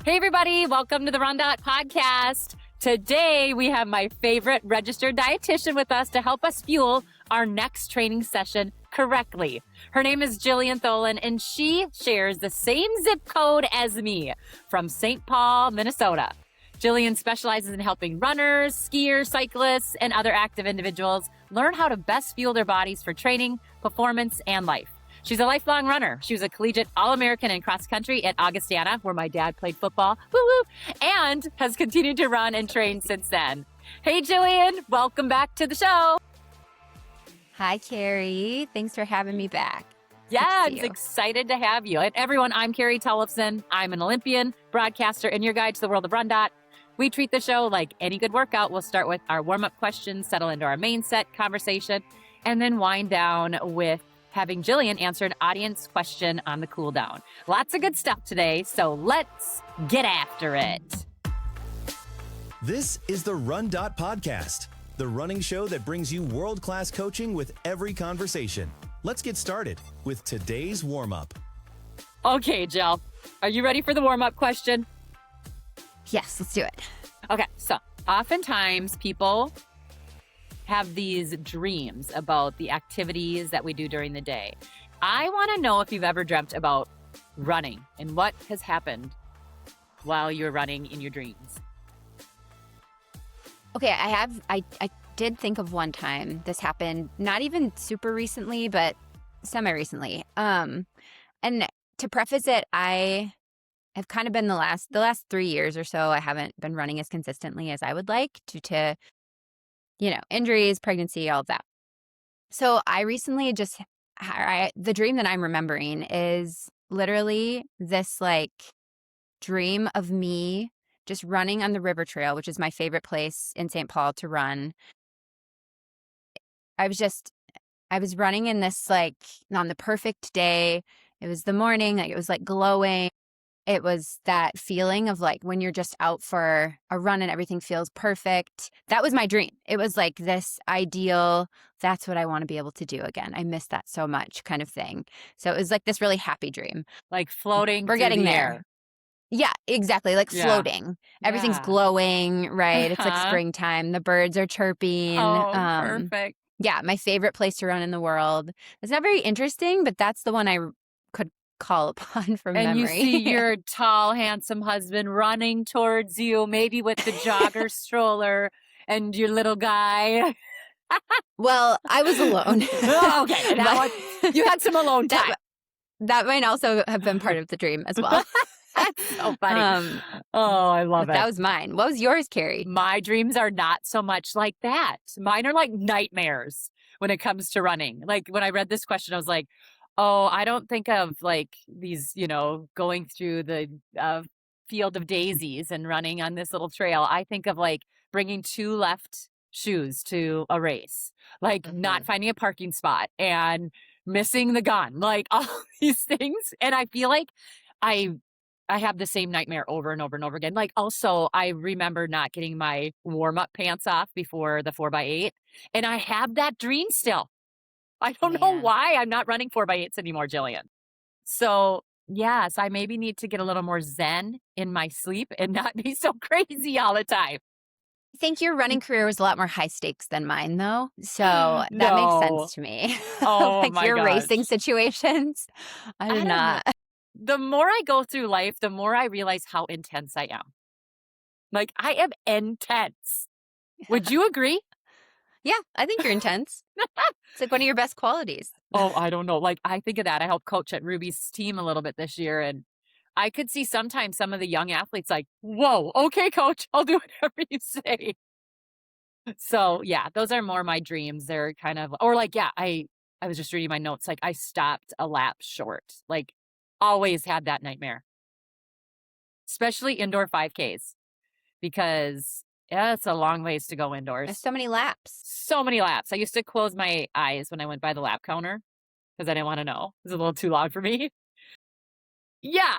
Hey, everybody. Welcome to the RunDot podcast. Today, we have my favorite registered dietitian with us to help us fuel our next training session correctly. Her name is Jillian Thoren, and she shares the same zip code as me from St. Paul, Minnesota. Jillian specializes in helping runners, skiers, cyclists, and other active individuals learn how to best fuel their bodies for training, performance, and life. She's a lifelong runner. She was a collegiate All-American in cross country at Augustana, where my dad played football, and has continued to run and train since then. Hey, Jillian, welcome back to the show. Hi, Carrie. Thanks for having me back. Yeah, I'm excited to have you. And everyone, I'm Carrie Tollefson. I'm an Olympian, broadcaster, and your guide to the world of RunDot. We treat the show like any good workout. We'll start with our warm-up questions, settle into our main set conversation, and then wind down with having Jillian answer an audience question on the cool down. Lots of good stuff today, so let's get after it. This is the RunDot podcast, the running show that brings you world-class coaching with every conversation. Let's get started with today's warm-up. Okay, Jill, are you ready for the warm-up question? Yes, let's do it. Okay, so oftentimes people have these dreams about the activities that we do during the day. I want to know if you've ever dreamt about running and what has happened while you're running in your dreams. Okay, I did think of one time this happened, not even super recently, but semi-recently. And to preface it, I have kind of been the last 3 years or so, I haven't been running as consistently as I would like due to injuries, pregnancy, all of that. So I recently the dream that I'm remembering is literally this dream of me just running on the river trail, which is my favorite place in St. Paul to run. I was running in this on the perfect day. It was the morning, it was glowing. It was that feeling of when you're just out for a run and everything feels perfect. That was my dream. It was this ideal, that's what I want to be able to do again. I miss that so much kind of thing. So it was this really happy dream. Floating We're getting the there. air. Yeah, exactly. Floating. Everything's glowing, right? It's springtime. The birds are chirping. Oh, perfect. Yeah, my favorite place to run in the world. It's not very interesting, but that's the one I could call upon from memory. And you see your tall, handsome husband running towards you, maybe with the jogger stroller and your little guy. Well, I was alone. Okay, you had some alone time. That might also have been part of the dream as well. That's so funny. I love it. That was mine. What was yours, Carrie? My dreams are not so much like that. Mine are like nightmares when it comes to running. When I read this question, I was like, oh, I don't think of these, going through the field of daisies and running on this little trail. I think of bringing two left shoes to a race, not finding a parking spot and missing the gun, all these things. And I feel like I have the same nightmare over and over and over again. Also, I remember not getting my warm-up pants off before the 4x8. And I have that dream still. I don't know why I'm not running 4x8s anymore, Jillian. So, yes, I maybe need to get a little more zen in my sleep and not be so crazy all the time. I think your running career was a lot more high stakes than mine, though. So that makes sense to me. Oh, my your gosh. racing situations. I did not. The more I go through life, the more I realize how intense I am. I am intense. Would you agree? Yeah, I think you're intense. It's one of your best qualities. Oh, I don't know. I think of that. I helped coach at Ruby's team a little bit this year, and I could see sometimes some of the young athletes whoa, okay, coach, I'll do whatever you say. So, yeah, those are more my dreams. They're kind of, I was just reading my notes. I stopped a lap short. Always had that nightmare, especially indoor 5Ks, because it's a long ways to go indoors. There's so many laps. So many laps. I used to close my eyes when I went by the lap counter because I didn't want to know. It was a little too loud for me. Yeah.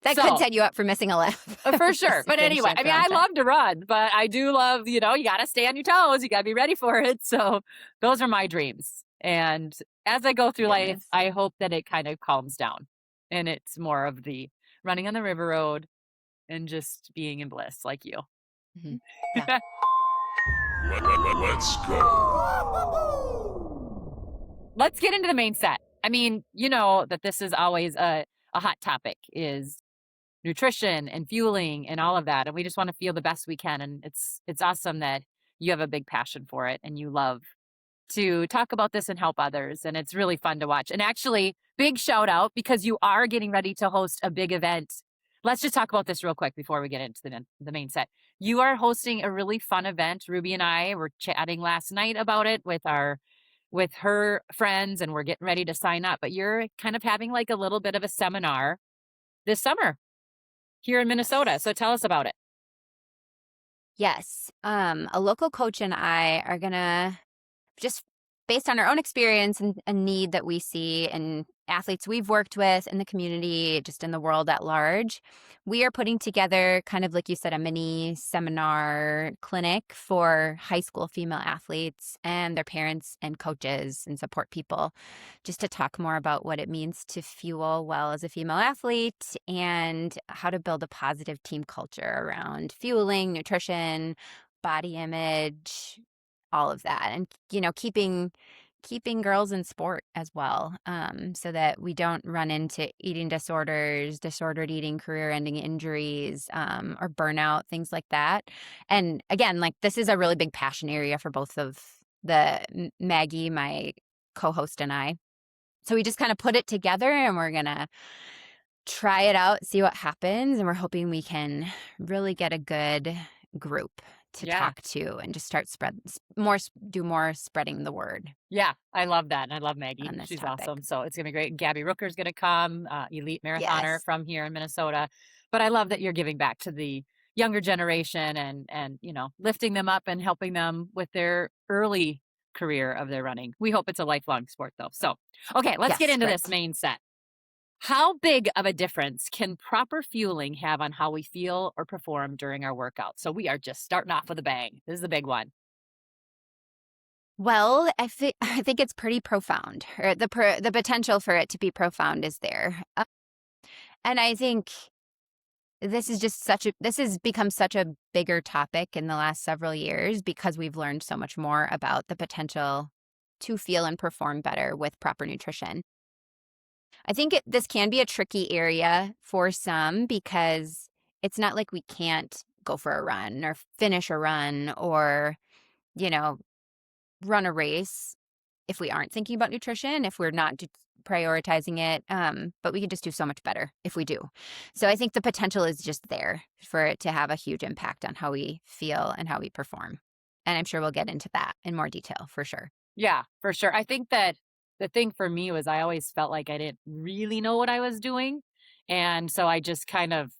That could set you up for missing a lap. For sure. But anyway, I love to run, but I do love, you got to stay on your toes. You got to be ready for it. So those are my dreams. And as I go through life, I hope that it kind of calms down and it's more of the running on the river road and just being in bliss like you. Mhm. Yeah. Let's go. Let's get into the main set. I mean, you know that this is always a hot topic is nutrition and fueling and all of that. And we just want to feel the best we can. And it's awesome that you have a big passion for it and you love to talk about this and help others. And it's really fun to watch. And actually, big shout out because you are getting ready to host a big event. Let's just talk about this real quick before we get into the main set. You are hosting a really fun event. Ruby and I were chatting last night about it with her friends, and we're getting ready to sign up. But you're kind of having like a little bit of a seminar this summer here in Minnesota. So tell us about it. Yes. A local coach and I are going to, just based on our own experience and a need that we see in athletes we've worked with in the community, just in the world at large, we are putting together kind of, like you said, a mini seminar clinic for high school female athletes and their parents and coaches and support people, just to talk more about what it means to fuel well as a female athlete and how to build a positive team culture around fueling, nutrition, body image, all of that. And, you know, keeping girls in sport as well, so that we don't run into eating disorders, disordered eating, career-ending injuries, or burnout, things like that. And again, like, this is a really big passion area for both of Maggie, my co-host, and I. So we just kind of put it together and we're going to try it out, see what happens. And we're hoping we can really get a good group to talk to and just start do more spreading the word. Yeah, I love that. And I love Maggie. On this She's topic. awesome. So it's going to be great. And Gabby Rooker's going to come, elite marathoner Yes. from here in Minnesota. But I love that you're giving back to the younger generation and, you know, lifting them up and helping them with their early career of their running. We hope it's a lifelong sport though. So, okay, let's get into this main set. How big of a difference can proper fueling have on how we feel or perform during our workout? So we are just starting off with a bang. This is the big one. Well, I think it's pretty profound. Or the potential for it to be profound is there. And I think this has become such a bigger topic in the last several years because we've learned so much more about the potential to feel and perform better with proper nutrition. I think this can be a tricky area for some because it's not like we can't go for a run or finish a run or, you know, run a race if we aren't thinking about nutrition, if we're not prioritizing it. But we can just do so much better if we do. So I think the potential is just there for it to have a huge impact on how we feel and how we perform. And I'm sure we'll get into that in more detail for sure. Yeah, for sure. I think that the thing for me was I always felt like I didn't really know what I was doing. And so I just kind of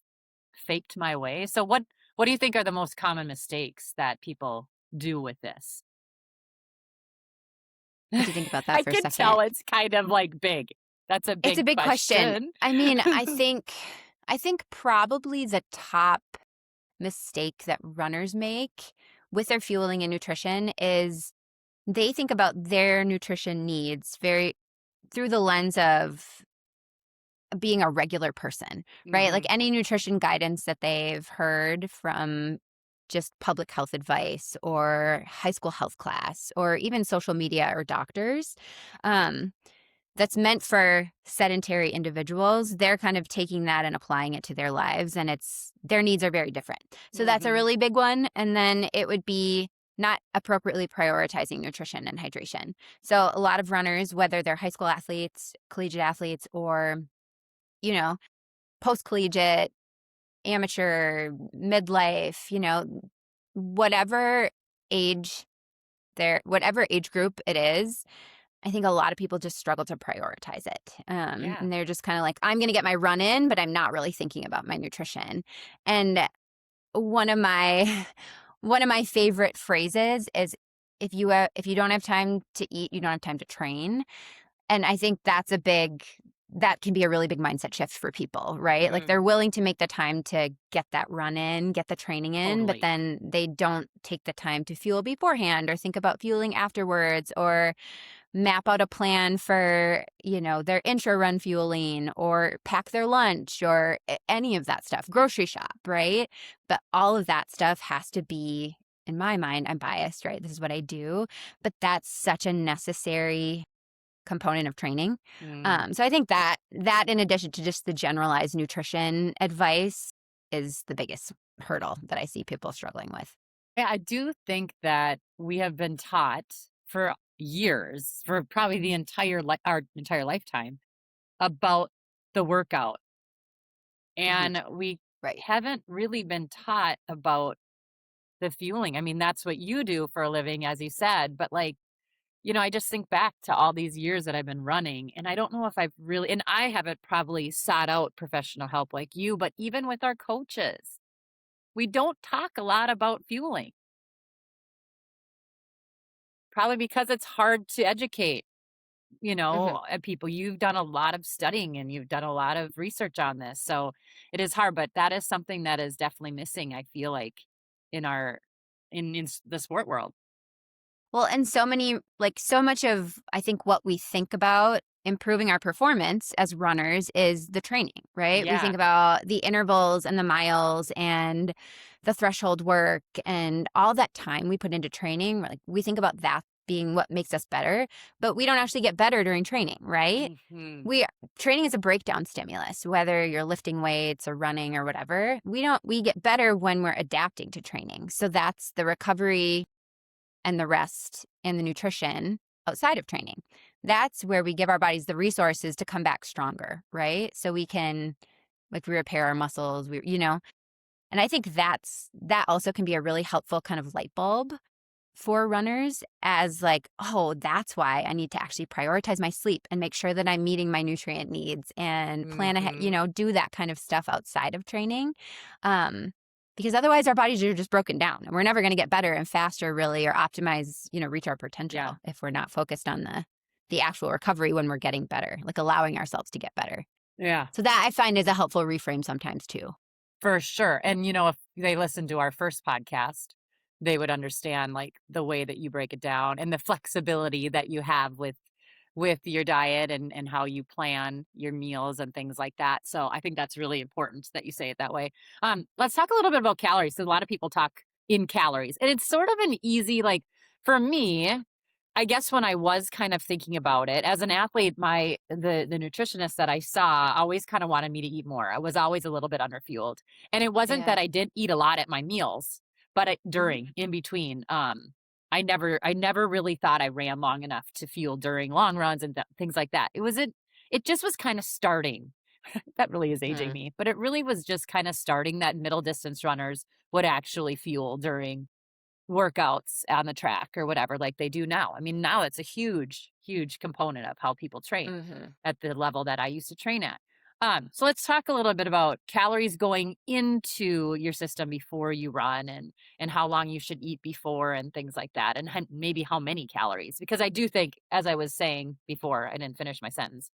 faked my way. So what do you think are the most common mistakes that people do with this? What do you think about that for a second? I can tell it's kind of like big. That's a big It's a big question. I mean, I think probably the top mistake that runners make with their fueling and nutrition is they think about their nutrition needs very through the lens of being a regular person, right? Mhm. Like any nutrition guidance that they've heard from just public health advice or high school health class or even social media or doctors, that's meant for sedentary individuals, they're kind of taking that and applying it to their lives, and their needs are very different. So that's a Mhm. really big one. And then it would be not appropriately prioritizing nutrition and hydration. So a lot of runners, whether they're high school athletes, collegiate athletes, or, you know, post-collegiate, amateur, midlife, you know, whatever age group it is, I think a lot of people just struggle to prioritize it. Yeah. And they're just kind of like, I'm going to get my run in, but I'm not really thinking about my nutrition. And one of my favorite phrases is, if you don't have time to eat, you don't have time to train. And I think that can be a really big mindset shift for people, right? Like they're willing to make the time to get that run in, get the training in, but then they don't take the time to fuel beforehand or think about fueling afterwards or map out a plan for, their intra run fueling or pack their lunch or any of that stuff, grocery shop, right? But all of that stuff has to be, in my mind, I'm biased, right? This is what I do, but that's such a necessary component of training. So I think that in addition to just the generalized nutrition advice is the biggest hurdle that I see people struggling with. Yeah, I do think that we have been taught for years, for probably the our entire lifetime, about the workout. And we Right. haven't really been taught about the fueling. I mean, that's what you do for a living, as you said, but I just think back to all these years that I've been running, and I don't know if I've really, and I haven't probably sought out professional help like you, but even with our coaches, we don't talk a lot about fueling. Probably because it's hard to educate, people. You've done a lot of studying and you've done a lot of research on this. So it is hard, but that is something that is definitely missing, I feel like, in the sport world. Well, and so much of, I think, what we think about improving our performance as runners is the training, right? We Yeah. think about the intervals and the miles and the threshold work and all that time we put into training. We think about that being what makes us better, but we don't actually get better during training, right? Training is a breakdown stimulus, whether you're lifting weights or running or whatever. We get better when we're adapting to training. So that's the recovery and the rest and the nutrition outside of training. That's where we give our bodies the resources to come back stronger, right? So we can repair our muscles, and I think that also can be a really helpful kind of light bulb for runners as oh, that's why I need to actually prioritize my sleep and make sure that I'm meeting my nutrient needs and plan ahead, do that kind of stuff outside of training. Because otherwise our bodies are just broken down and we're never going to get better and faster really, or optimize, reach our potential if we're not focused on the actual recovery when we're getting better, allowing ourselves to get better. Yeah. So that I find is a helpful reframe sometimes too. For sure. And, if they listened to our first podcast, they would understand the way that you break it down and the flexibility that you have with your diet and how you plan your meals and things like that. So I think that's really important that you say it that way. Let's talk a little bit about calories. So a lot of people talk in calories, and it's sort of an easy, for me, I guess when I was kind of thinking about it as an athlete, the nutritionist that I saw always kind of wanted me to eat more. I was always a little bit underfueled, and it wasn't that I didn't eat a lot at my meals, but during, in between, I never really thought I ran long enough to fuel during long runs and things like that. It just was kind of starting. That really is aging me, but it really was just kind of starting that middle distance runners would actually fuel during workouts on the track or whatever, like they do now. I mean, now it's a huge, huge component of how people train at the level that I used to train at. So let's talk a little bit about calories going into your system before you run and how long you should eat before and things like that. And maybe how many calories, because I do think, as I was saying before, I didn't finish my sentence.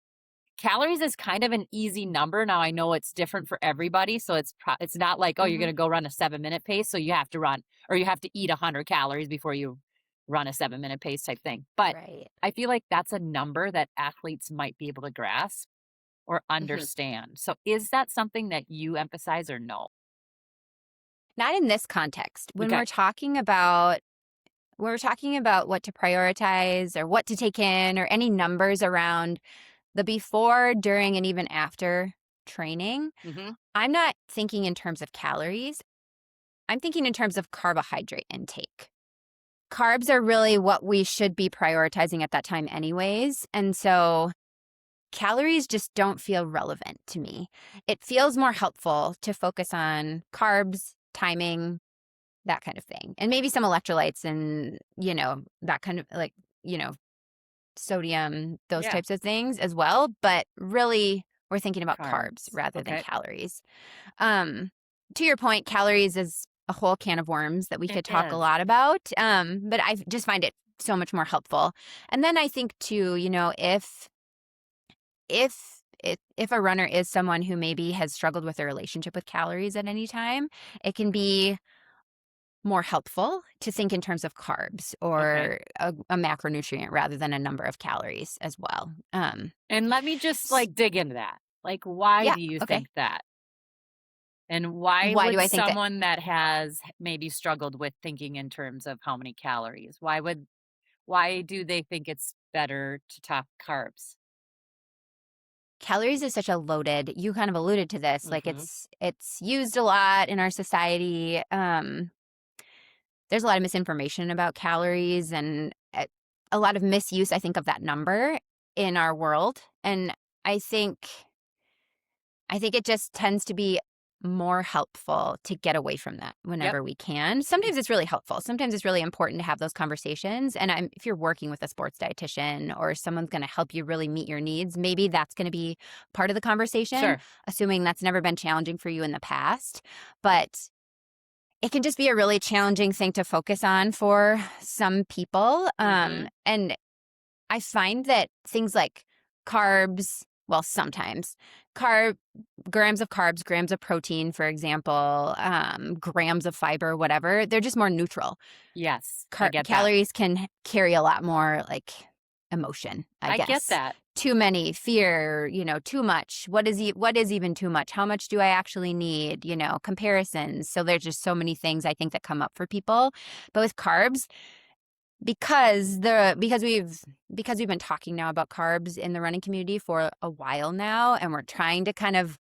Calories is kind of an easy number. Now I know it's different for everybody. So it's not like, oh, you're going to go run a 7-minute pace. So you have to run, or you have to eat 100 calories before you run a 7-minute pace type thing. But I feel like that's a number that athletes might be able to grasp or understand. So is that something that you emphasize or no? Not in this context. When we're talking about what to prioritize or what to take in or any numbers around the before, during, and even after training, I'm not thinking in terms of calories. I'm thinking in terms of carbohydrate intake. Carbs are really what we should be prioritizing at that time anyways. And so calories just don't feel relevant to me. It feels more helpful to focus on carbs, timing, that kind of thing. And maybe some electrolytes and, that kind of sodium, those types of things as well. But really, we're thinking about carbs rather than calories. To your point, calories is a whole can of worms that we could talk a lot about. But I just find it so much more helpful. And then I think too, if a runner is someone who maybe has struggled with a relationship with calories at any time, it can be more helpful to think in terms of carbs or a macronutrient rather than a number of calories as well. And let me just like dig into that. Like, why Yeah, do you okay. think that? And why Why do would I think that? someone that has maybe struggled with thinking in terms of how many calories, why do they think it's better to talk carbs? Calories is such a loaded, you kind of alluded to this, like Mhm. it's used a lot in our society. There's a lot of misinformation about calories and a lot of misuse, I think, of that number in our world. And I think it just tends to be more helpful to get away from that Yep. whenever we can. Sometimes it's really helpful. Sometimes it's really important to have those conversations. And if you're working with a sports dietitian or someone's going to help you really meet your needs, maybe that's going to be part of the conversation, Sure. assuming that's never been challenging for you in the past. But it can just be a really challenging thing to focus on for some people. Mhm. And I find that things like carbs, well, sometimes grams of carbs, grams of protein, for example, grams of fiber, whatever, they're just more neutral. Yes, I get that. Calories can carry a lot more like emotion, I I get guess. that. Too many, fear, too much. What is even too much? How much do I actually need? Comparisons. So there's just so many things I think that come up for people. But with carbs, because we've been talking now about carbs in the running community for a while now, and we're trying to kind of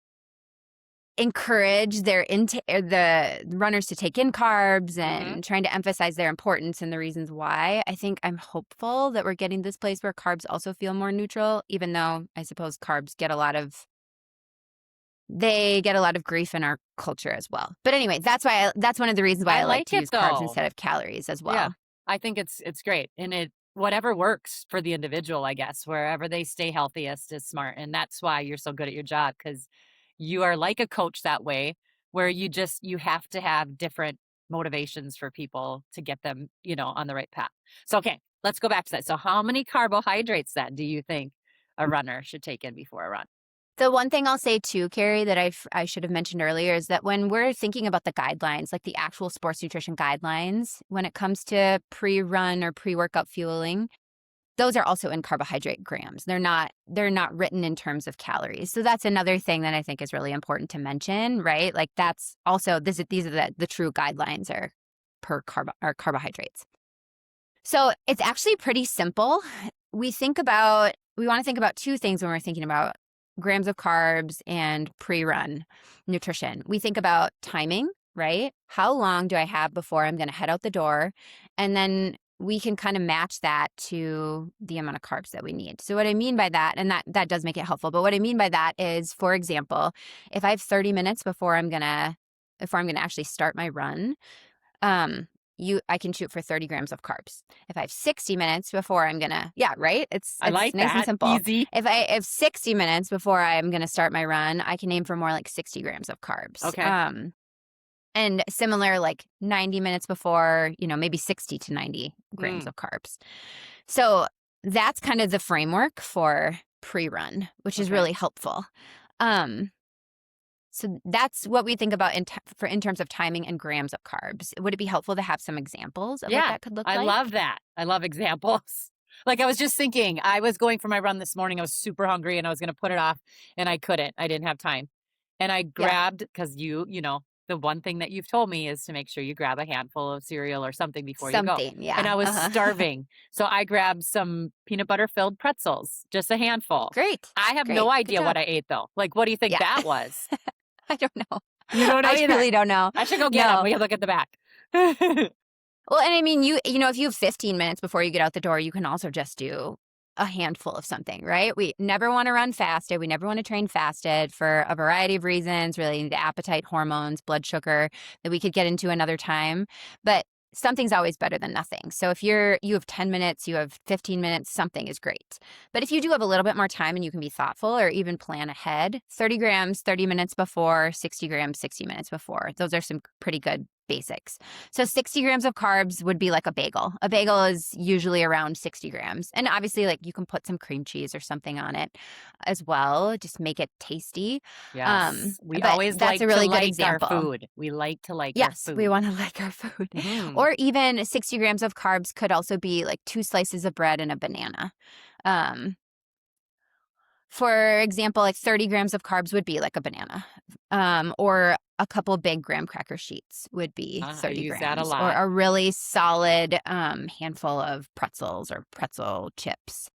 encourage the runners to take in carbs and Mhm. trying to emphasize their importance and the reasons why. I think I'm hopeful that we're getting this place where carbs also feel more neutral, even though I suppose carbs get a lot of grief in our culture as well. But anyway, that's one of the reasons why I I like like to it use carbs though. instead of calories as Yeah. well. I think it's great. And whatever works for the individual, I guess, wherever they stay healthiest is smart. And that's why you're so good at your job, because you are like a coach that way, where you have to have different motivations for people to get them, on the right path. So, okay, let's go back to that. So how many carbohydrates then do you think a runner should take in before a run? The one thing I'll say too, Carrie, that I should have mentioned earlier is that when we're thinking about the guidelines, like the actual sports nutrition guidelines, when it comes to pre-run or pre-workout fueling, those are also in carbohydrate grams. They're not written in terms of calories. So that's another thing that I think is really important to mention, right? Like that's also these are the true guidelines are per carbohydrates. So it's actually pretty simple. We want to think about two things when we're thinking about grams of carbs and pre-run nutrition. We think about timing, right? How long do I have before I'm going to head out the door? And then we can kind of match that to the amount of carbs that we need. So what I mean by that, and that does make it helpful, but what I mean by that is, for example, if I have 30 minutes before I'm going to actually start my run, I can shoot for 30 grams of carbs. If I have 60 minutes before I'm gonna, yeah, right? It's I like nice and that. simple. Easy. If I have 60 minutes before I'm gonna start my run, I can aim for more like 60 grams of carbs. Okay. And similar, like 90 minutes before, maybe 60 to 90 grams Mm. of carbs. So that's kind of the framework for pre-run, which is Okay. really helpful. So that's what we think about in terms of timing and grams of carbs. Would it be helpful to have some examples of what that could look like? I love that. I love examples. Like I was just thinking, I was going for my run this morning. I was super hungry and I was going to put it off and I couldn't. I didn't have time. And I grabbed, because the one thing that you've told me is to make sure you grab a handful of cereal or something before you go. Something, yeah. And I was starving. So I grabbed some peanut butter filled pretzels, just a handful. Great. I have Great. no Good idea what job. I ate though. Like, what do you think that was? I don't know. You don't know I either? really don't know. I should go get them. We can look at the back. Well, and I mean, if you have 15 minutes before you get out the door, you can also just do a handful of something, right? We never want to run fasted. We never want to train fasted for a variety of reasons relating to appetite, hormones, blood sugar, that we could get into another time. But something's always better than nothing. So if you have 10 minutes, you have 15 minutes, something is great. But if you do have a little bit more time and you can be thoughtful or even plan ahead, 30 grams, 30 minutes before, 60 grams, 60 minutes before. Those are some pretty good basics. So 60 grams of carbs would be like a bagel. A bagel is usually around 60 grams. And obviously, like, you can put some cream cheese or something on it as well. Just make it tasty. Yes. We But always that's like a to really good like example. our food. We like to like our Yes, food. we want to like our food. Or even 60 grams of carbs could also be like 2 slices of bread and a banana. For example, like 30 grams of carbs would be like a banana, or a couple big graham cracker sheets would be I 30 use that a grams, or lot. a really solid handful of pretzels or pretzel chips.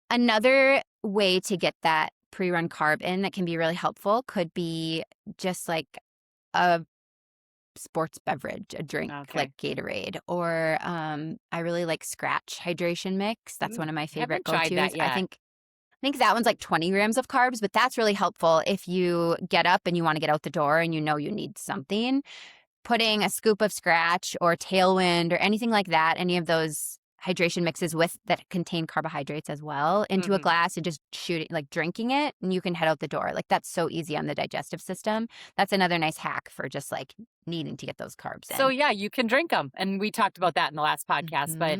Another way to get that pre-run carb in that can be really helpful could be just like a sports beverage, a drink Okay. like Gatorade, or I really like Scratch hydration mix. That's one of my favorite Haven't tried go-tos. that yet. I think that one's like 20 grams of carbs, but that's really helpful if you get up and you want to get out the door and you know you need something. Putting a scoop of Scratch or Tailwind or anything like that, any of those hydration mixes with that contain carbohydrates as well, into a glass and just shooting, like drinking it, and you can head out the door. Like, that's so easy on the digestive system. That's another nice hack for just like needing to get those carbs in. So yeah, you can drink them. And we talked about that in the last podcast, but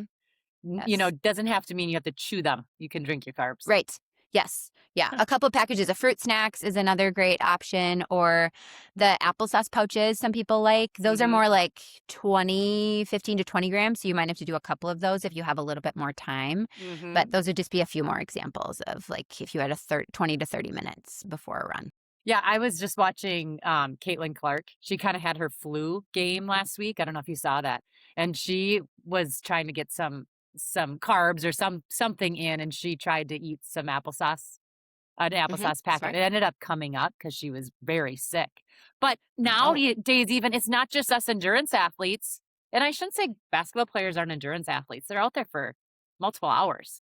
Yes. doesn't have to mean you have to chew them. You can drink your carbs. Right. Yes. Yeah. A couple of packages of fruit snacks is another great option, or the applesauce pouches some people like. Those are more like 15 to 20 grams. So you might have to do a couple of those if you have a little bit more time. But those would just be a few more examples of like if you had 20 to 30 minutes before a run. Yeah, I was just watching Caitlin Clark. She kind of had her flu game last week. I don't know if you saw that. And she was trying to get some carbs or something in, and she tried to eat some applesauce, an applesauce packet. Smart. It ended up coming up because she was very sick. But nowadays, even it's not just us endurance athletes, and I shouldn't say basketball players aren't endurance athletes. They're out there for multiple hours.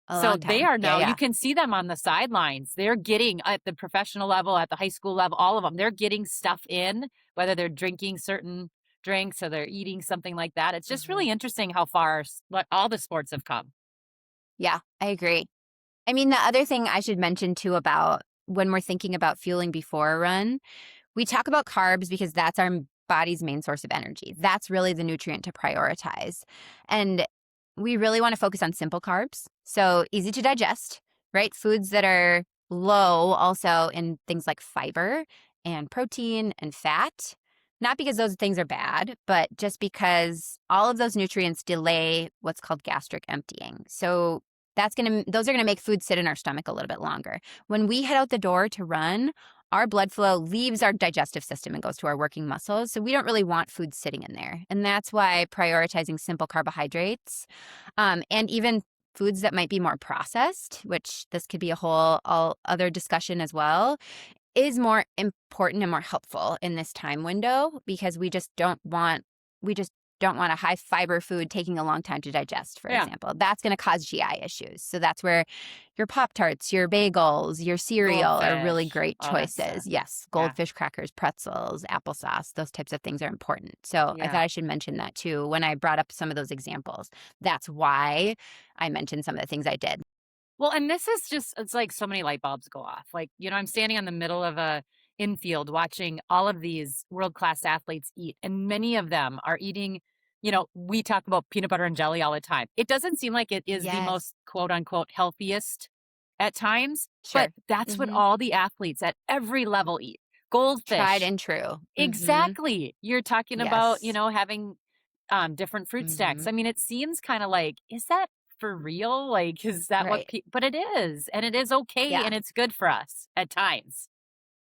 So they are now, you can see them on the sidelines. They're getting at the professional level, at the high school level, all of them, they're getting stuff in, whether they're drinking certain drinks or they're eating something like that. It's just really interesting how far all the sports have come. Yeah, I agree. I mean, the other thing I should mention too about when we're thinking about fueling before a run, we talk about carbs because that's our body's main source of energy. That's really the nutrient to prioritize. And we really want to focus on simple carbs. So easy to digest, right? Foods that are low also in things like fiber and protein and fat. Not because those things are bad, but just because all of those nutrients delay what's called gastric emptying. So those are gonna make food sit in our stomach a little bit longer. When we head out the door to run, our blood flow leaves our digestive system and goes to our working muscles. So we don't really want food sitting in there. And that's why prioritizing simple carbohydrates, and even foods that might be more processed, which this could be a whole other discussion as well, is more important and more helpful in this time window, because we just don't want a high fiber food taking a long time to digest, for example. That's going to cause GI issues. So that's where your Pop-Tarts, your bagels, your cereal are really great choices. Yes, goldfish crackers, pretzels, applesauce, those types of things are important. So I thought I should mention that too when I brought up some of those examples. That's why I mentioned some of the things I did. Well, and this is just, it's like so many light bulbs go off. Like, I'm standing on the middle of a infield watching all of these world-class athletes eat, and many of them are eating, we talk about peanut butter and jelly all the time. It doesn't seem like it is the most quote unquote healthiest at times, but that's what all the athletes at every level eat. Goldfish. Tried and true. Exactly. You're talking about, having different fruit snacks. I mean, it seems kind of like, is that for real? Like, is that but it is, and it is okay, and it's good for us at times.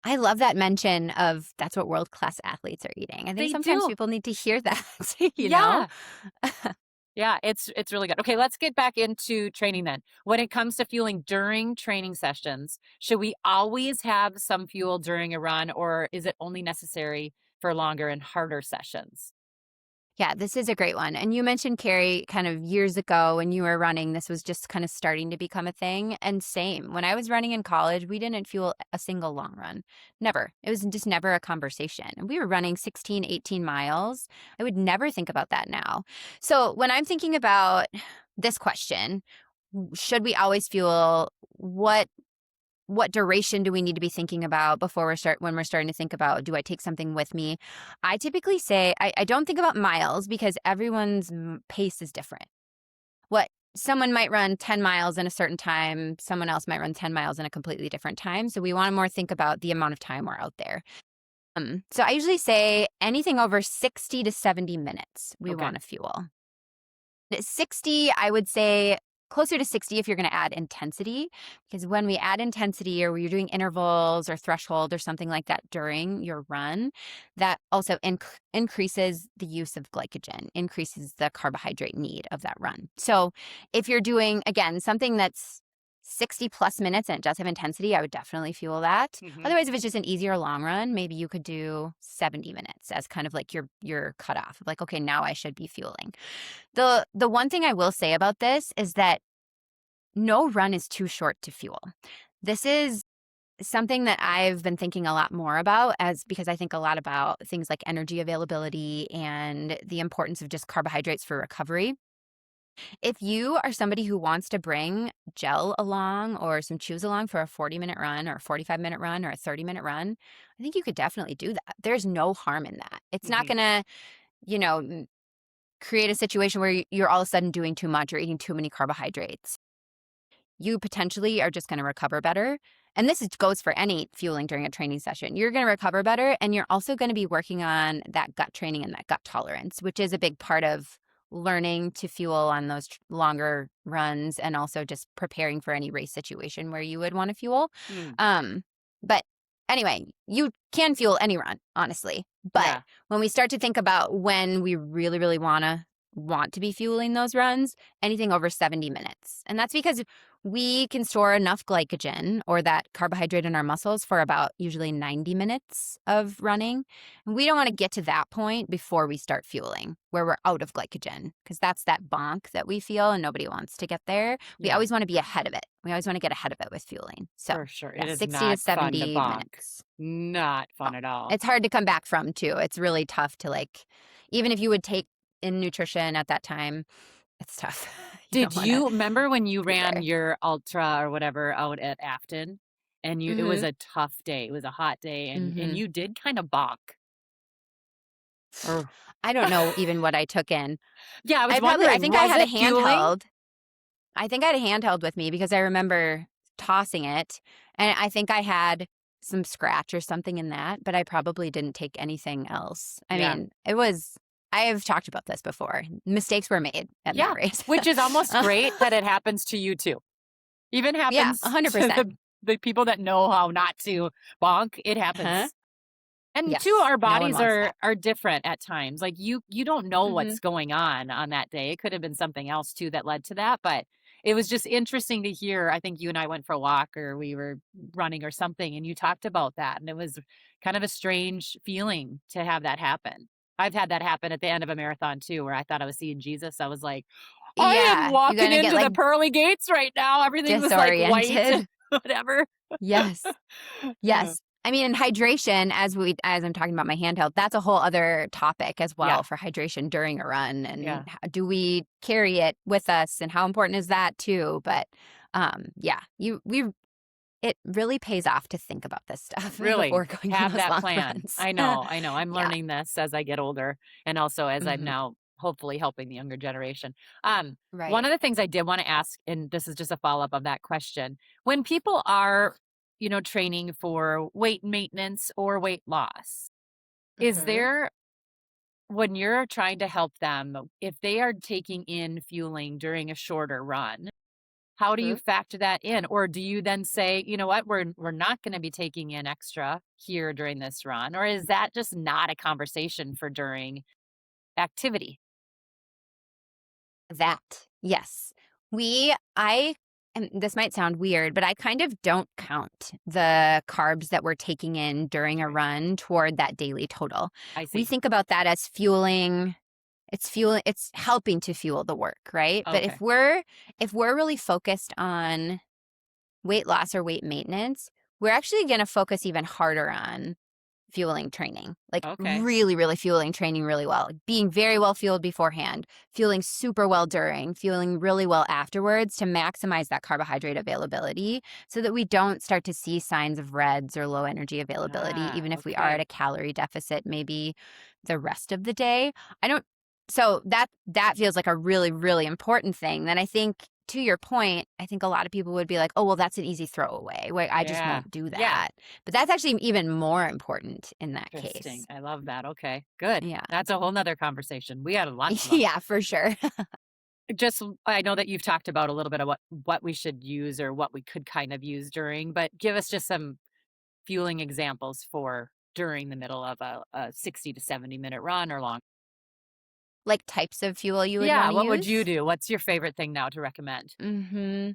I love that mention of that's what world-class athletes are eating. I think sometimes people need to hear that, you know? Yeah, it's really good. Okay, let's get back into training then. When it comes to fueling during training sessions, should we always have some fuel during a run, or is it only necessary for longer and harder sessions? Yeah, this is a great one. And you mentioned, Carrie, kind of years ago when you were running, this was just kind of starting to become a thing. And same, when I was running in college, we didn't fuel a single long run. Never. It was just never a conversation. And we were running 16, 18 miles. I would never think about that now. So when I'm thinking about this question, should we always fuel, what what duration do we need to be thinking about before when we're starting to think about, do I take something with me? I typically say, I don't think about miles because everyone's pace is different. What someone might run 10 miles in a certain time, someone else might run 10 miles in a completely different time. So we want to more think about the amount of time we're out there. So I usually say anything over 60 to 70 minutes, we want to fuel. 60, I would say closer to 60 if you're going to add intensity, because when we add intensity or you're doing intervals or threshold or something like that during your run, that also increases the use of glycogen, increases the carbohydrate need of that run. So if you're doing, again, something that's 60 plus minutes and it does have intensity, I would definitely fuel that. Otherwise, if it's just an easier long run, maybe you could do 70 minutes as kind of like your cutoff. Like, okay, now I should be fueling. The one thing I will say about this is that no run is too short to fuel. This is something that I've been thinking a lot more about because I think a lot about things like energy availability and the importance of just carbohydrates for recovery. If you are somebody who wants to bring gel along or some chews along for a 40-minute run or a 45-minute run or a 30-minute run, I think you could definitely do that. There's no harm in that. It's not going to, create a situation where you're all of a sudden doing too much or eating too many carbohydrates. You potentially are just going to recover better. And this goes for any fueling during a training session. You're going to recover better, and you're also going to be working on that gut training and that gut tolerance, which is a big part of learning to fuel on those longer runs and also just preparing for any race situation where you would want to fuel. But anyway, you can fuel any run, honestly. But when we start to think about when we really, really want to be fueling those runs, anything over 70 minutes. And that's because we can store enough glycogen or that carbohydrate in our muscles for about usually 90 minutes of running. And we don't want to get to that point before we start fueling where we're out of glycogen, because that's that bonk that we feel and nobody wants to get there. We always want to be ahead of it. We always want to get ahead of it with fueling. So for sure. It is 60 not to 70 fun to bonk. minutes. Not fun at all. It's hard to come back from too. It's really tough to even if you would take in nutrition at that time, it's tough. Did you remember when you ran your ultra or whatever out at Afton and it was a tough day. It was a hot day and you did kind of bonk. Or I don't know even what I took in. Yeah, I was wondering. I think I had a handheld. I think I had a handheld with me because I remember tossing it, and I think I had some scratch or something in that, but I probably didn't take anything else. I mean, I have talked about this before. Mistakes were made at that race. Which is almost great that it happens to you too. Even happens 100%. to the people that know how not to bonk. It happens. And too, our bodies are different at times. Like you don't know what's going on that day. It could have been something else too that led to that, but it was just interesting to hear. I think you and I went for a walk or we were running or something, and you talked about that, and it was kind of a strange feeling to have that happen. I've had that happen at the end of a marathon too, where I thought I was seeing Jesus. I was like, I am walking into the pearly gates right now. Everything was like white and whatever. Yes. I mean, in hydration, as I'm talking about my handheld, that's a whole other topic as well for hydration during a run. And do we carry it with us, and how important is that too? But it really pays off to think about this stuff. Really, before going have that plan. Runs. I know. I'm learning this as I get older, and also as I'm now hopefully helping the younger generation. One of the things I did want to ask, and this is just a follow-up of that question, when people are training for weight maintenance or weight loss, is there, when you're trying to help them, if they are taking in fueling during a shorter run, how do you factor that in? Or do you then say, you know what, we're not going to be taking in extra here during this run? Or is that just not a conversation for during activity? Yes. And this might sound weird, but I kind of don't count the carbs that we're taking in during a run toward that daily total. I see. We think about that as fueling. It's helping to fuel the work, right? Okay. But if we're really focused on weight loss or weight maintenance, we're actually going to focus even harder on fueling training, like Okay. really, really fueling training really well, like being very well fueled beforehand, fueling super well during, fueling really well afterwards to maximize that carbohydrate availability so that we don't start to see signs of REDs or low energy availability, even if we are at Okay. a calorie deficit, maybe the rest of the day. I don't, so that feels like a really, really important thing. Then I think to your point, I think a lot of people would be like, oh, well, that's an easy throwaway. Wait, I just Yeah. won't do Yeah. that. But that's actually even more important in that Interesting. case. I love that. Okay. Good. Yeah. That's a whole nother conversation. We had a lunch of 'em. Yeah, for sure. Just I know that you've talked about a little bit of what we should use or what we could kind of use during, but give us just some fueling examples for during the middle of a 60 to 70-minute run or long. Like types of fuel you would Yeah, want to what use? would you do? What's your favorite thing now to recommend? Mm-hmm.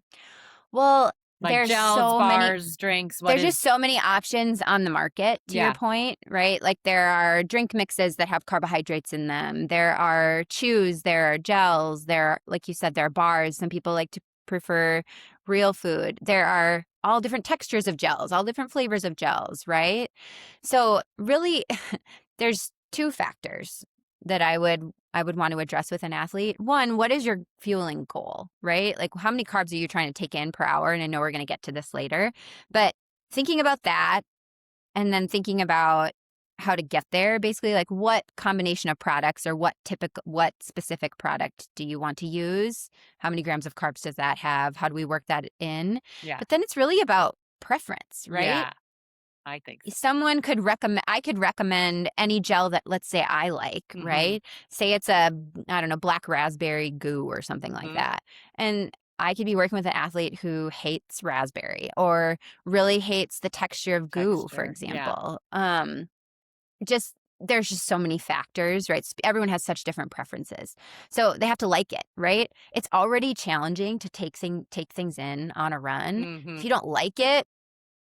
Well, Like there's gels, so many. bars, drinks, what There's is just so many options on the market, to your Yeah. point, right? Like there are drink mixes that have carbohydrates in them. There are chews, there are gels, like you said, there are bars. Some people like to prefer real food. There are all different textures of gels, all different flavors of gels, right? So really, there's two factors that I would want to address with an athlete. One, what is your fueling goal, right? Like how many carbs are you trying to take in per hour? And I know we're going to get to this later, but thinking about that and then thinking about how to get there, basically like what combination of products or what specific product do you want to use? How many grams of carbs does that have? How do we work that in? Yeah. But then it's really about preference, right? Yeah. I think so. Someone could recommend, I could recommend any gel that, let's say, I like, Mhm. right? Say it's a, I don't know, black raspberry goo or something like Mhm. that. And I could be working with an athlete who hates raspberry or really hates the texture of goo, for Texture, yeah. example. There's just so many factors, right? Everyone has such different preferences. So they have to like it, right? It's already challenging to take things in on a run. Mhm. If you don't like it,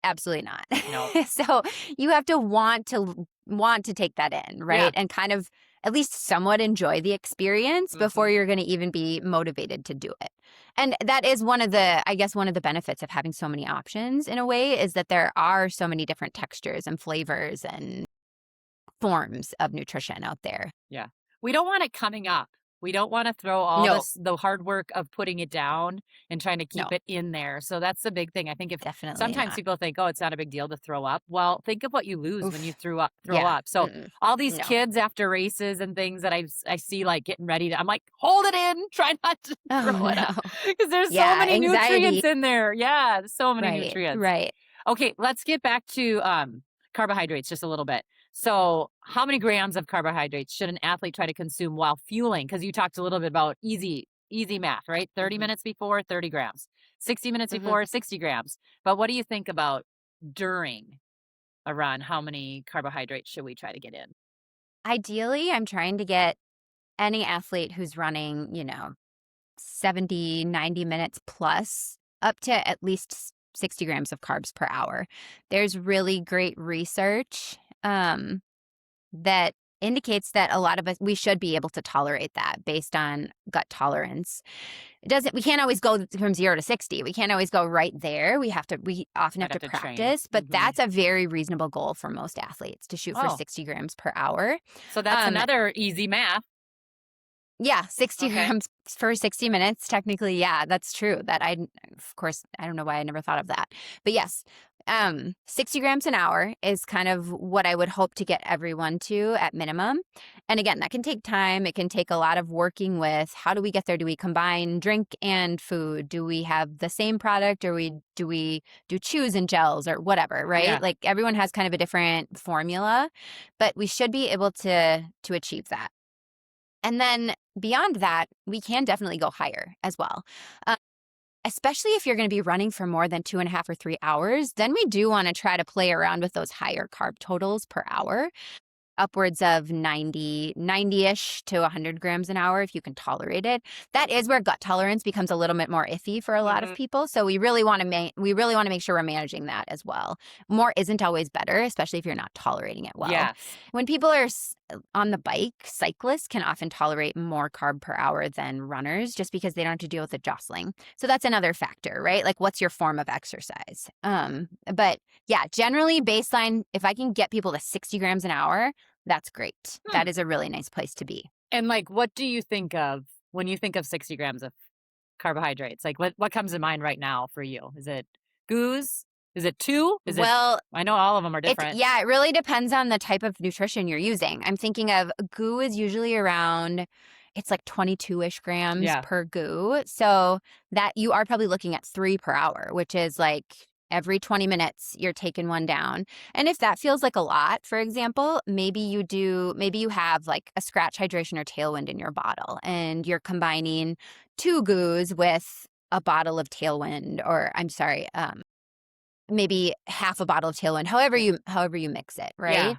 absolutely not. No. So you have to want to take that in, right? Yeah. And kind of at least somewhat enjoy the experience before Mhm. you're going to even be motivated to do it. And that is one of the benefits of having so many options in a way is that there are so many different textures and flavors and forms of nutrition out there. Yeah. We don't want it coming up. We don't want to throw all No. the hard work of putting it down and trying to keep No. it in there. So that's the big thing. I think if Definitely sometimes not. people think, oh, it's not a big deal to throw up. Well, think of what you lose when you Oof. throw Yeah. up. So Mm-mm. all these No. kids after races and things that I see like getting ready to, I'm like, hold it in, try not to Oh, throw it up no. because there's so Yeah, many anxiety. nutrients in there. Yeah, so many Right. nutrients. Right. Okay, let's get back to carbohydrates just a little bit. So, how many grams of carbohydrates should an athlete try to consume while fueling? Because you talked a little bit about easy math, right? 30 Mhm. minutes before, 30 grams. 60 minutes Mhm. before, 60 grams. But what do you think about during a run? How many carbohydrates should we try to get in? Ideally, I'm trying to get any athlete who's running, 70, 90 minutes plus up to at least 60 grams of carbs per hour. There's really great research that indicates that a lot of us, we should be able to tolerate that based on gut tolerance. We can't always go from 0 to 60. We can't always go right there. We often have Might to have to train. practice, but Mhm. that's a very reasonable goal for most athletes to shoot for Oh. 60 grams per hour. So that's Um, another easy math. Yeah, 60 Okay. grams for 60 minutes. Technically, yeah, that's true. Of course, I don't know why I never thought of that. But yes, 60 grams an hour is kind of what I would hope to get everyone to at minimum. And again, that can take time. It can take a lot of working with how do we get there? Do we combine drink and food? Do we have the same product or do we do chews and gels or whatever, right? Yeah. Like everyone has kind of a different formula, but we should be able to achieve that. And then beyond that, we can definitely go higher as well. Especially if you're going to be running for more than 2.5 or 3 hours, then we do want to try to play around with those higher carb totals per hour. upwards of 90-ish to 100 grams an hour if you can tolerate it. That is where gut tolerance becomes a little bit more iffy for a lot of people. So we really want to make sure we're managing that as well. More isn't always better, especially if you're not tolerating it well. Yes. When people are on the bike, cyclists can often tolerate more carb per hour than runners just because they don't have to deal with the jostling. So that's another factor, right? Like, what's your form of exercise? But yeah, generally baseline, if I can get people to 60 grams an hour, that's great. That is a really nice place to be. And like, what do you think of when you think of 60 grams of carbohydrates? Like, what comes to mind right now for you? Is it goos? Is it 2? I know all of them are different. It really depends on the type of nutrition you're using. I'm thinking of goo is usually around, it's like 22-ish grams per goo. So that you are probably looking at 3 per hour, which is like every 20 minutes you're taking one down. And if that feels like a lot, for example, maybe you have like a scratch hydration or tailwind in your bottle and you're combining 2 goos with a bottle of tailwind, or I'm sorry, maybe half a bottle of tailwind, however you mix it, right?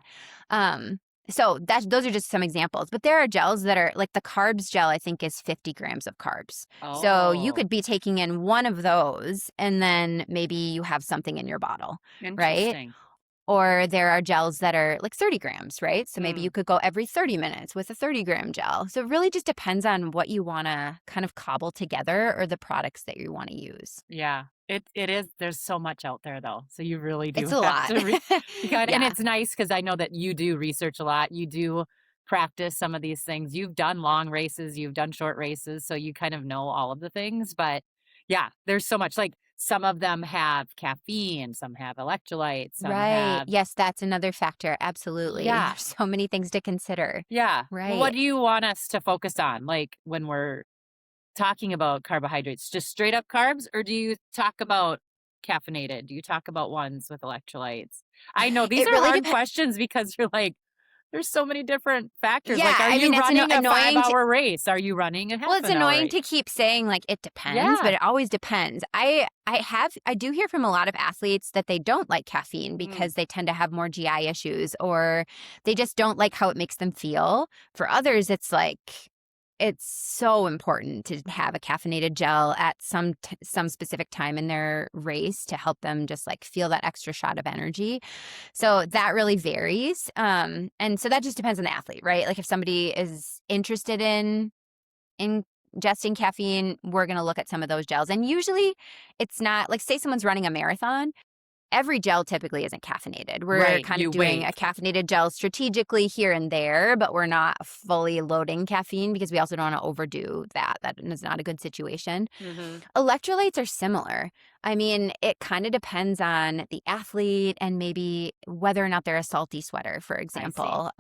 So those are just some examples. But there are gels that are like the carbs gel, I think, is 50 grams of carbs. Oh. So you could be taking in one of those and then maybe you have something in your bottle, right? Or there are gels that are like 30 grams, right? So maybe you could go every 30 minutes with a 30-gram gel. So it really just depends on what you want to kind of cobble together or the products that you want to use. Yeah. It is. There's so much out there, though. So you really do. It's a lot. And it's nice because I know that you do research a lot. You do practice some of these things. You've done long races. You've done short races. So you kind of know all of the things. But yeah, there's so much. Like, some of them have caffeine. Some have electrolytes. Some Right. Yes, that's another factor. Absolutely. Yeah. There's so many things to consider. Yeah. Right. What do you want us to focus on? Like, when we're talking about carbohydrates, just straight up carbs, or do you talk about caffeinated? Do you talk about ones with electrolytes? I know these It are really hard questions because you're like, there's so many different factors. Yeah, Like, are I you mean, it's running a annoying 5-hour race? Are you running a half Well, it's an hour annoying race? to keep saying like it depends, Yeah. but it always depends. I do hear from a lot of athletes that they don't like caffeine because they tend to have more GI issues or they just don't like how it makes them feel. For others, it's like it's so important to have a caffeinated gel at some specific time in their race to help them just like feel that extra shot of energy. So that really varies. And so that just depends on the athlete, right? Like if somebody is interested in ingesting caffeine, we're going to look at some of those gels. And usually it's not like, say someone's running a marathon. Every gel typically isn't caffeinated. We're kind of doing a caffeinated gel strategically here and there, but we're not fully loading caffeine because we also don't want to overdo that. That is not a good situation. Electrolytes are similar. I mean, it kind of depends on the athlete and maybe whether or not they're a salty sweater, for example,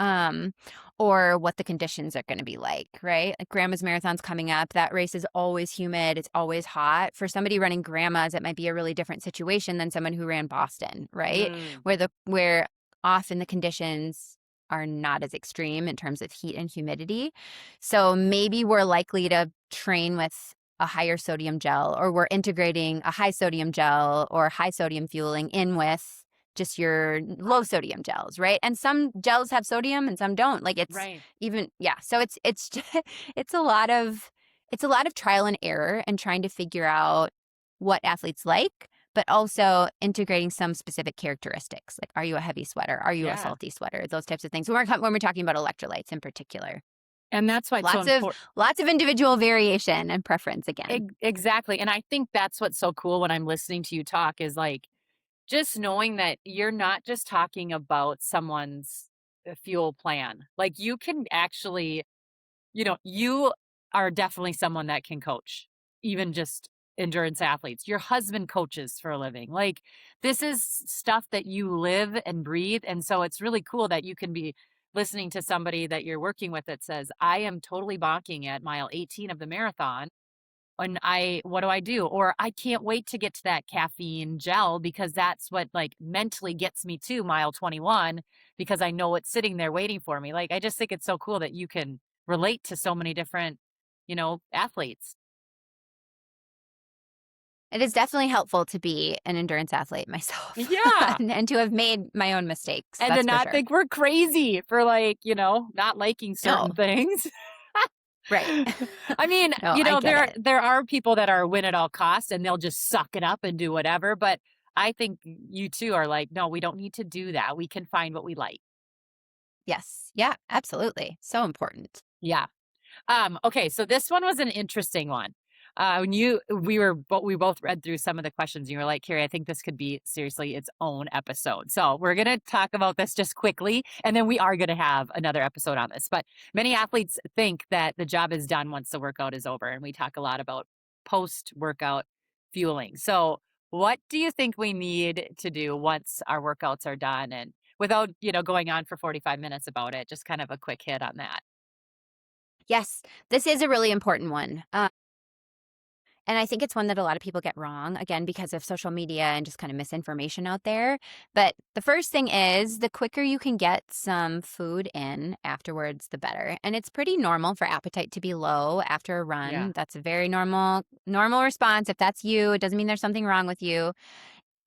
or what the conditions are going to be like, right? Like Grandma's Marathon's coming up. That race is always humid. It's always hot. For somebody running Grandma's, it might be a really different situation than someone who ran Boston, right? Where often the conditions are not as extreme in terms of heat and humidity. So maybe we're likely to train with a higher sodium gel, or we're integrating a high sodium gel or high sodium fueling in with just your low sodium gels, right? And some gels have sodium and some don't. Like it's so it's it's a lot of trial and error and trying to figure out what athletes like, but also integrating some specific characteristics. Like, are you a heavy sweater? Are you a salty sweater? Those types of things. When we're talking about electrolytes in particular. And that's why it's lots of individual variation and preference again. Exactly. And I think that's what's so cool when I'm listening to you talk is like just knowing that you're not just talking about someone's fuel plan. Like you can actually, you are definitely someone that can coach, even just endurance athletes. Your husband coaches for a living. Like this is stuff that you live and breathe. And so it's really cool that you can be listening to somebody that you're working with that says, I am totally bonking at mile 18 of the marathon. And what do I do? Or I can't wait to get to that caffeine gel because that's what like mentally gets me to mile 21 because I know it's sitting there waiting for me. Like, I just think it's so cool that you can relate to so many different, athletes. It is definitely helpful to be an endurance athlete myself. Yeah. and to have made my own mistakes. And to That's for not sure. think we're crazy for like, not liking certain No. things. Right. I mean, No, I get it. there are people that are win at all costs and they'll just suck it up and do whatever. But I think you two are like, no, we don't need to do that. We can find what we like. Yes. Yeah, absolutely. So important. Yeah. Okay, so this one was an interesting one. We both read through some of the questions. And you were like, Carrie, I think this could be seriously its own episode. So we're gonna talk about this just quickly, and then we are gonna have another episode on this. But many athletes think that the job is done once the workout is over, and we talk a lot about post-workout fueling. So what do you think we need to do once our workouts are done, and without going on for 45 minutes about it? Just kind of a quick hit on that. Yes, this is a really important one. And I think it's one that a lot of people get wrong, again, because of social media and just kind of misinformation out there. But the first thing is the quicker you can get some food in afterwards, the better. And it's pretty normal for appetite to be low after a run. Yeah. That's a very normal response. If that's you, it doesn't mean there's something wrong with you.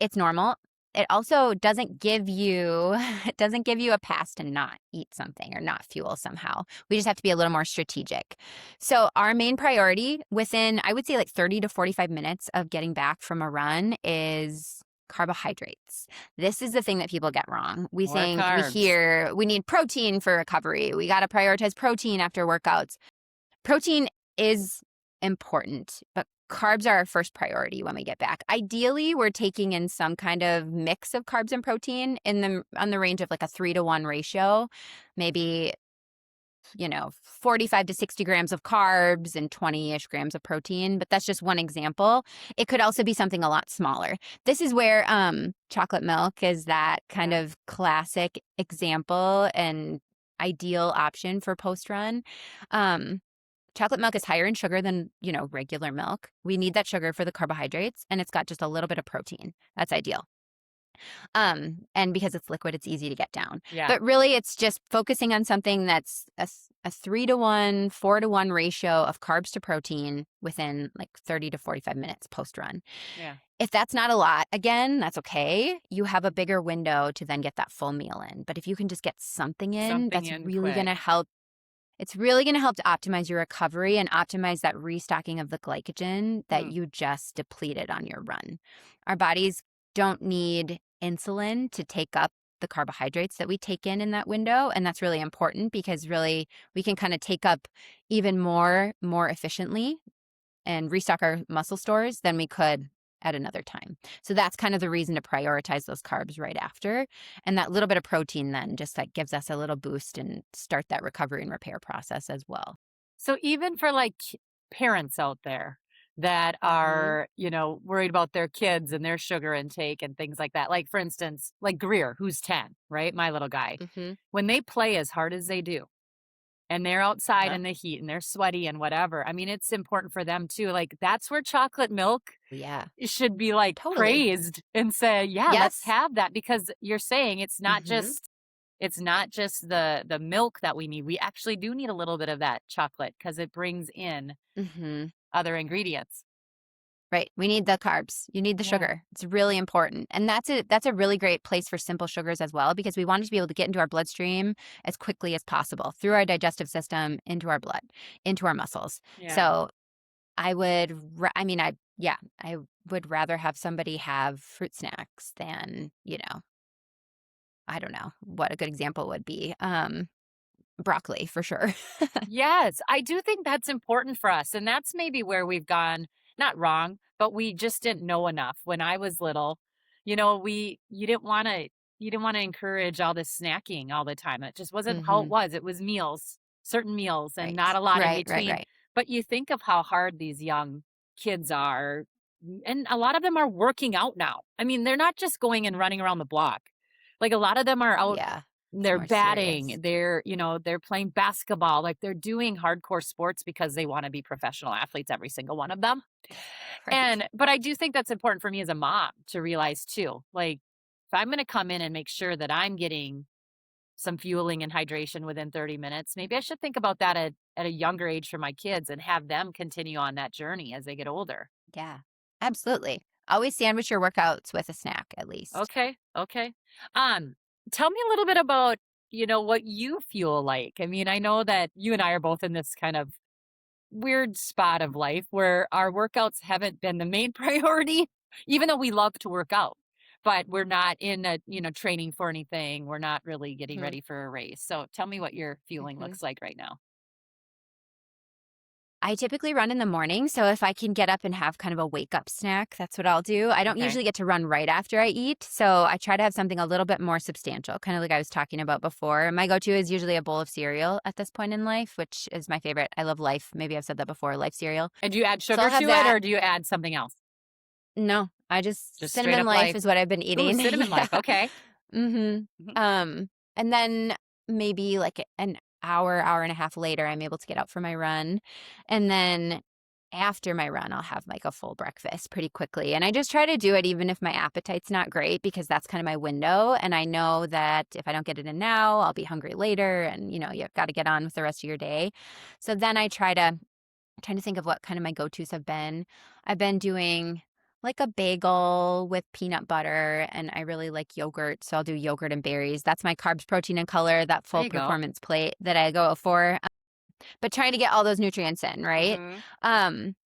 It's normal. It also doesn't give you a pass to not eat something or not fuel somehow. We just have to be a little more strategic. So our main priority within, I would say, like 30 to 45 minutes of getting back from a run is carbohydrates. This is the thing that people get wrong. We More think carbs. we hear we need protein for recovery. We got to prioritize protein after workouts. Protein is important, but carbs are our first priority when we get back. Ideally, we're taking in some kind of mix of carbs and protein on the range of like a 3-to-1 ratio, maybe 45 to 60 grams of carbs and 20-ish grams of protein, but that's just one example. It could also be something a lot smaller. This is where chocolate milk is that kind of classic example and ideal option for post-run. Chocolate milk is higher in sugar than, regular milk. We need that sugar for the carbohydrates, and it's got just a little bit of protein. That's ideal. And because it's liquid, it's easy to get down. Yeah. But really, it's just focusing on something that's a 3-to-1, 4-to-1 ratio of carbs to protein within like 30 to 45 minutes post-run. Yeah. If that's not a lot, again, that's okay. You have a bigger window to then get that full meal in. But if you can just get something in, that's really going to help. It's really going to help to optimize your recovery and optimize that restocking of the glycogen that you just depleted on your run. Our bodies don't need insulin to take up the carbohydrates that we take in that window. And that's really important because really we can kind of take up even more efficiently and restock our muscle stores than we could at another time. So that's kind of the reason to prioritize those carbs right after. And that little bit of protein then just like gives us a little boost and start that recovery and repair process as well. So even for like parents out there that are, worried about their kids and their sugar intake and things like that. Like for instance, like Greer, who's 10, right? My little guy. Mm-hmm. When they play as hard as they do, and they're outside in the heat and they're sweaty and whatever. I mean, it's important for them too. Like that's where chocolate milk should be like praised and say, let's have that, because you're saying it's not just the milk that we need. We actually do need a little bit of that chocolate because it brings in other ingredients. Right. We need the carbs. You need the sugar. It's really important. And that's a really great place for simple sugars as well, because we want it to be able to get into our bloodstream as quickly as possible through our digestive system, into our blood, into our muscles. Yeah. So I would rather have somebody have fruit snacks than, I don't know what a good example would be. Broccoli for sure. Yes, I do think that's important for us. And that's maybe where we've gone not wrong, but we just didn't know enough. When I was little, you didn't want to encourage all this snacking all the time. It just wasn't how it was. It was meals, certain meals, and not a lot in between. Right. But you think of how hard these young kids are, and a lot of them are working out now. I mean, they're not just going and running around the block. Like a lot of them are out. Yeah. They're batting, serious. They're playing basketball, like they're doing hardcore sports because they want to be professional athletes, every single one of them. Right. But I do think that's important for me as a mom to realize too, like if I'm going to come in and make sure that I'm getting some fueling and hydration within 30 minutes, maybe I should think about that at a younger age for my kids and have them continue on that journey as they get older. Yeah. Absolutely. Always sandwich your workouts with a snack at least. Okay. Okay. Tell me a little bit about, what you feel like. I mean, I know that you and I are both in this kind of weird spot of life where our workouts haven't been the main priority, even though we love to work out, but we're not in training for anything. We're not really getting Mhm, ready for a race. So tell me what your feeling mhm. looks like right now. I typically run in the morning, so if I can get up and have kind of a wake up snack, that's what I'll do. I don't Okay. usually get to run right after I eat, so I try to have something a little bit more substantial, kind of like I was talking about before. My go-to is usually a bowl of cereal at this point in life, which is my favorite. I love Life. Maybe I've said that before, Life cereal. And do you add So sugar I'll to have it that. or do you add something else? No, I just Just straight cinnamon up Life life. is what I've been Ooh, eating. cinnamon Yeah. life. Okay. Mhm. Mhm. And then maybe like an hour and a half later, I'm able to get out for my run. And then after my run, I'll have like a full breakfast pretty quickly. And I just try to do it even if my appetite's not great because that's kind of my window. And I know that if I don't get it in now, I'll be hungry later and you've got to get on with the rest of your day. So then trying to think of what kind of my go-tos have been. I've been doing like a bagel with peanut butter, and I really like yogurt, so I'll do yogurt and berries. That's my carbs, protein, and color, that There full you go. performance plate that I go for. But trying to get all those nutrients in, right? Hmm. Um,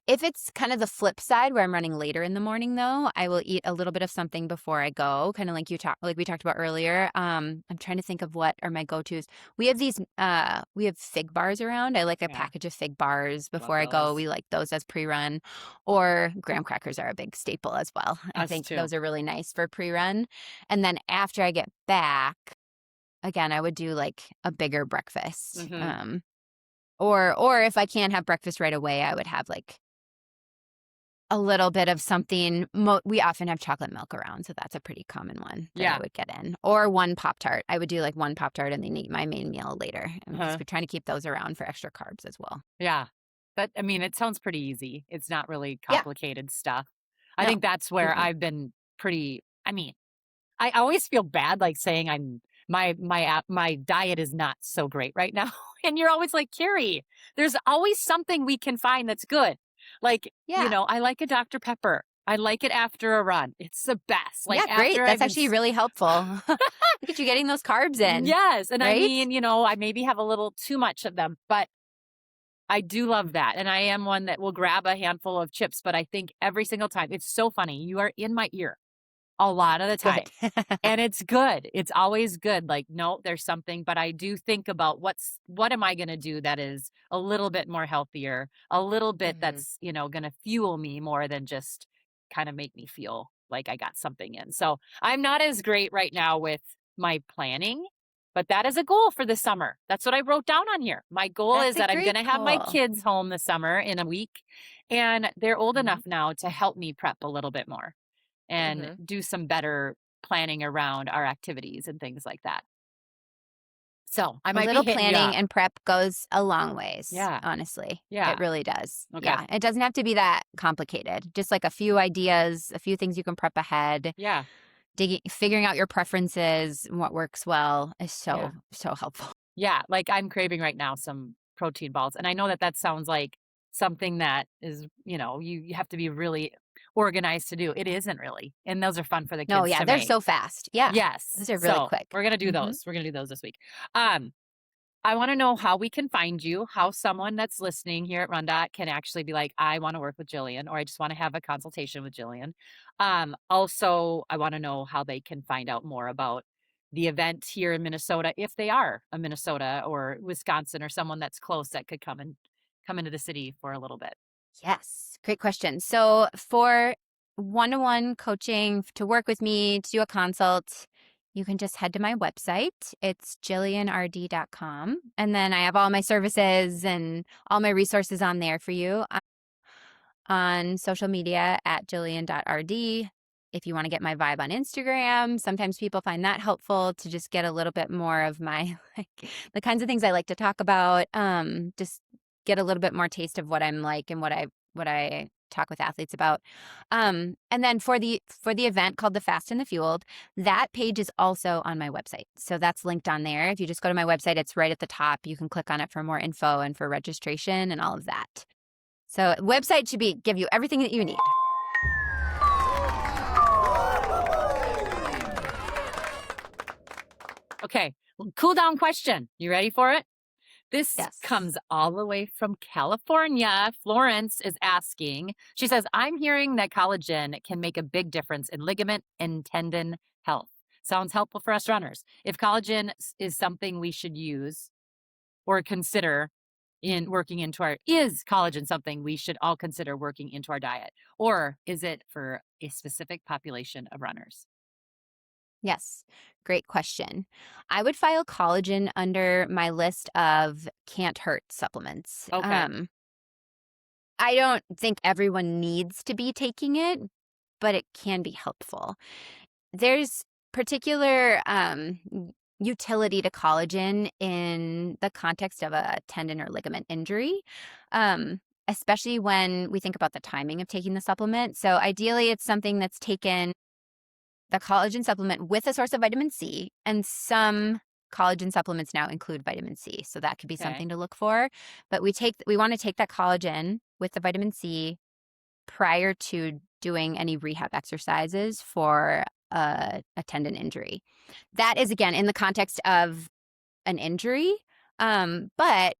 if it's kind of the flip side where I'm running later in the morning though, I will eat a little bit of something before I go, kind of like we talked about earlier. I'm trying to think of what are my go-tos. We have fig bars around. I like a Yeah. package of fig bars Love before I go. those. We like those as pre-run, or graham crackers are a big staple as well. I Us think too. those are really nice for pre-run. And then after I get back, again, I would do like a bigger breakfast. Hmm. Or if I can't have breakfast right away, I would have like a little bit of something. We often have chocolate milk around, so that's a pretty common one that I Yeah. would get in. Or one Pop-Tart. I would do like one Pop-Tart and then eat my main meal later because Uh-huh. we're trying to keep those around for extra carbs as well. Yeah. But I mean, it sounds pretty easy. It's not really Yeah, complicated stuff. I no. think that's where Mm-mm. I've been pretty, I mean, I always feel bad like saying my diet is not so great right now. And you're always like, Carrie, there's always something we can find that's good. Like, Yeah. I like a Dr. Pepper. I like it after a run. It's the best. Like Yeah, great. after That's actually really helpful. Look at you getting those carbs in, yes. And I right? mean, I maybe have a little too much of them, but I do love that. And I am one that will grab a handful of chips, but I think every single time it's so funny. You are in my ear a lot of the time. Good. And it's good. It's always good. Like, no, there's something, but I do think about what am I going to do that is a little bit more healthier, a little bit Mhm. that's, going to fuel me more than just kind of make me feel like I got something in. So I'm not as great right now with my planning, but that is a goal for the summer. That's what I wrote down on here. My goal is That's a that I'm going great to have my goal. kids home this summer in a week, and they're old Mhm. enough now to help me prep a little bit more and Mhm. do some better planning around our activities and things like that. So I A might be little hitting you planning up. and prep goes a long ways, Yeah. honestly. Yeah. It really does. Okay. Yeah. It doesn't have to be that complicated. Just like a few ideas, a few things you can prep ahead. Yeah. Figuring out your preferences and what works well is Yeah. so helpful. Yeah. Like I'm craving right now some protein balls. And I know that sounds like something that is, you have to be really organized to do. It isn't really. And those are fun for the No, kids yeah, to they're make. so fast. Yeah. Yes. Those are really So quick. we're going to do Mhm. those. We're going to do those this week. Um, I want to know how we can find you, how someone that's listening here at RunDot can actually be like, I want to work with Jillian, or I just want to have a consultation with Jillian. Also, I want to know how they can find out more about the event here in Minnesota, if they are a Minnesota or Wisconsin or someone that's close that could come into the city for a little bit. Yes. Great question. So for one-on-one coaching to work with me, to do a consult, you can just head to my website. It's jillianrd.com. And then I have all my services and all my resources on there for you. I'm on social media at jillian.rd. If you want to get my vibe on Instagram, sometimes people find that helpful to just get a little bit more of my the kinds of things I like to talk about. Just get a little bit more taste of what I'm like and what I talk with athletes about. And then for the event called the Fast and the Fueled, that page is also on my website. So that's linked on there. If you just go to my website, it's right at the top. You can click on it for more info and for registration and all of that. So website should give you everything that you need. Okay, cool down question. You ready for it? This Yes. comes all the way from California. Florence is asking, she says, I'm hearing that collagen can make a big difference in ligament and tendon health. Sounds helpful for us runners. If collagen is something we should use or consider in working into our, is collagen something we should all consider working into our diet? Or is it for a specific population of runners? Yes, great question. I would file collagen under my list of can't hurt supplements. Okay. I don't think everyone needs to be taking it, but it can be helpful. There's particular utility to collagen in the context of a tendon or ligament injury, especially when we think about the timing of taking the supplement. So ideally, it's something that's taken, the collagen supplement, with a source of vitamin C, and some collagen supplements now include vitamin C, so that could be something to look for. But we want to take that collagen with the vitamin C prior to doing any rehab exercises for a tendon injury. That is, again, in the context of an injury, but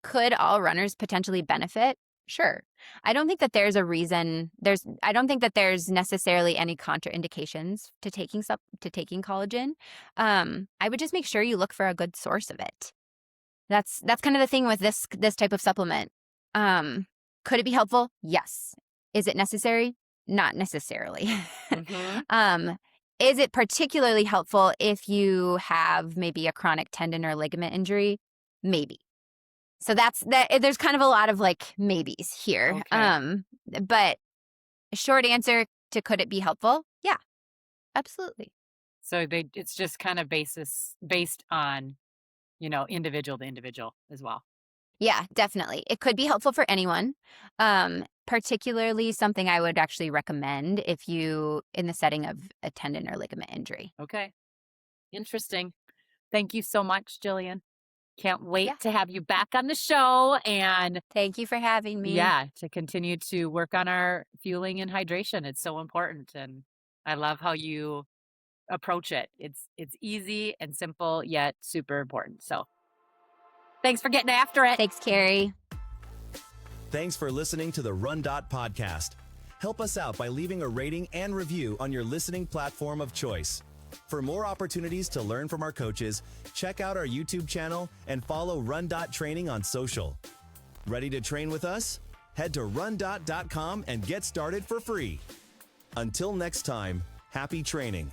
could all runners potentially benefit? Sure. I don't think that there's a reason. I don't think that there's necessarily any contraindications to taking collagen. I would just make sure you look for a good source of it. That's kind of the thing with this type of supplement. Could it be helpful? Yes. Is it necessary? Not necessarily. Is it particularly helpful if you have maybe a chronic tendon or ligament injury? Maybe. So there's kind of a lot of like maybes here. Okay. But short answer to could it be helpful? Yeah, absolutely. So it's just kind of based on, individual to individual as well. Yeah, definitely. It could be helpful for anyone. Particularly something I would actually recommend if you, in the setting of a tendon or ligament injury. Okay. Interesting. Thank you so much, Jillian. Can't wait to have you back on the show and Thank you for having me. to continue to work on our fueling and hydration. It's so important, and I love how you approach it. It's easy and simple yet super important. So thanks for getting after it. Thanks, Carrie. Thanks for listening to the RunDot podcast. Help us out by leaving a rating and review on your listening platform of choice. For more opportunities to learn from our coaches, check out our YouTube channel and follow RunDot Training on social. Ready to train with us? Head to rundot.com and get started for free. Until next time, happy training.